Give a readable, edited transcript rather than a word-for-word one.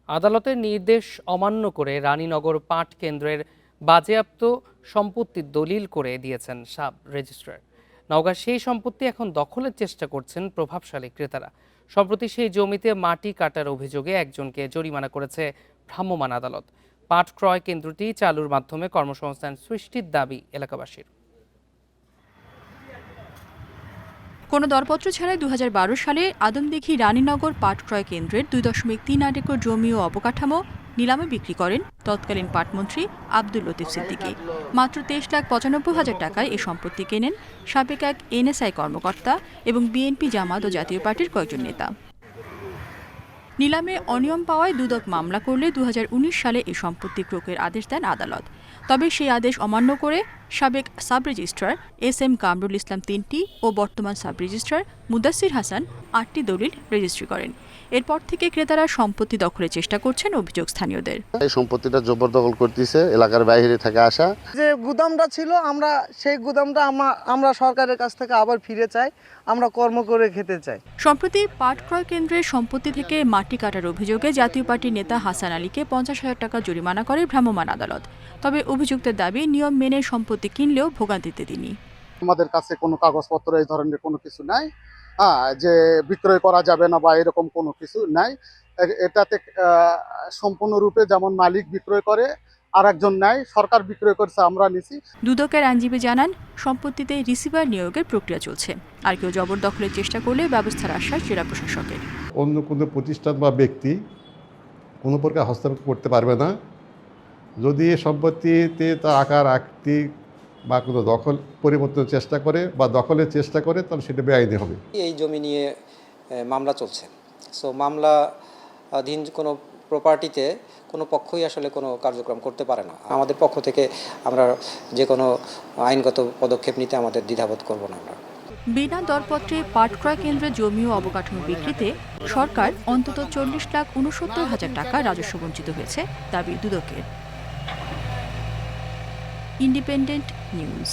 আদালতের নির্দেশ অমান্য করে রানীনগর পাট কেন্দ্রের বাজেয়াপ্ত সম্পত্তির দলিল করে দিয়েছেন সাব রেজিস্ট্রার। নওগাঁ সেই সম্পত্তি এখন দখলের চেষ্টা করছেন প্রভাবশালী ক্রেতারা। সম্প্রতি সেই জমিতে মাটি কাটার অভিযোগে একজনকে জরিমানা করেছে ভ্রাম্যমাণ আদালত। পাট ক্রয় কেন্দ্রটি চালুর মাধ্যমে কর্মসংস্থান সৃষ্টির দাবি এলাকাবাসীর। কোনো দরপত্র ছাড়াই ২০১২ সালে আদমদীঘি রানীনগর পাট ক্রয় কেন্দ্রের ২.৩৮ একর জমি ও অবকাঠামো নিলামে বিক্রি করেন তৎকালীন পাটমন্ত্রী আব্দুল লতিফ সিদ্দিকী। মাত্র ২৩,৯৫,০০০ টাকায় এ সম্পত্তি কেনেন সাবেক এক এনএসআই কর্মকর্তা এবং বিএনপি, জামাত ও জাতীয় পার্টির কয়েকজন নেতা। নিলামে অনিয়ম পাওয়ায় দুদক মামলা করলে ২০১৯ সালে এই সম্পত্তি ক্রয়ের আদেশ দেন আদালত। তবে সেই আদেশ অমান্য করে সাবেক sub registrar SM. Kamrul Islam ৩টি ও বর্তমান সাব রেজিস্ট্রার মুদাসসির হাসান ৮টি দলিল রেজিস্ট্রি করেন। এরপর থেকে ক্রেতারা সম্পত্তি দখলের চেষ্টা করছেন অভিযোগ স্থানীয়দের। এই সম্পত্তিটা জবরদখল করতেছে, এলাকার বাইরে থেকে আসা। যে গুদামটা ছিল আমরা সেই গুদামটা আমরা সরকারের কাছ থেকে আবার ফিরে চাই, আমরা কর্ম করে খেতে চাই। সম্প্রতি পাট ক্রয় কেন্দ্রের সম্পত্তি থেকে মাটি কাটার অভিযোগে জাতীয় পার্টির নেতা হাসান আলীকে ৫০,০০০ টাকা জরিমানা করে ভ্রাম্যমাণ আদালত। তবে অভিযুক্তের দাবি নিয়ম মেনে সম্পত্তি কিনলেও ভোগান্তিতে তিনি। আমাদের কাছে কোনো কাগজপত্র এই ধরনের কোনো কিছু নাই, যে বিক্রয় করা যাবে না বা এরকম কোনো কিছু নাই। এটাতে সম্পূর্ণরূপে যেমন মালিক বিক্রয় করে আর একজন নেয়, সরকার বিক্রয় করছে, আমরা নিছি। দুদকের আইনজীবী জানান সম্পত্তিতে রিসিভার নিয়োগের প্রক্রিয়া চলছে। আর কেউ জবরদখলের চেষ্টা করলে ব্যবস্থার আশ্বাস জেলা প্রশাসকের। অন্য কোনো প্রতিষ্ঠান বা ব্যক্তি কোনো প্রকার হস্তক্ষেপ করতে পারবে না যদি সম্পত্তিতে তার আকার আকৃতি বা কোনো দখল পরিবর্তনের চেষ্টা করে বা দখলের চেষ্টা করে, তাহলে সেটা বেআইনি হবে। এই জমি নিয়ে মামলা চলছে। সো মামলাধীন কোনো প্রপার্টিতে কোনো পক্ষই আসলে কোনো কার্যক্রম করতে পারে না। আমাদের পক্ষ থেকে আমরা যে কোনো আইনগত পদক্ষেপ নিতে আমাদের দ্বিধাবোধ করব না। আমরা বিনা দরপত্রে পাট ক্রয় কেন্দ্রের জমি ও অবকাঠামো বিক্রিতে সরকার অন্তত ৪০,৬৯,০০০ টাকা রাজস্ব বঞ্চিত হয়েছে দাবি দুদকের। Independent news.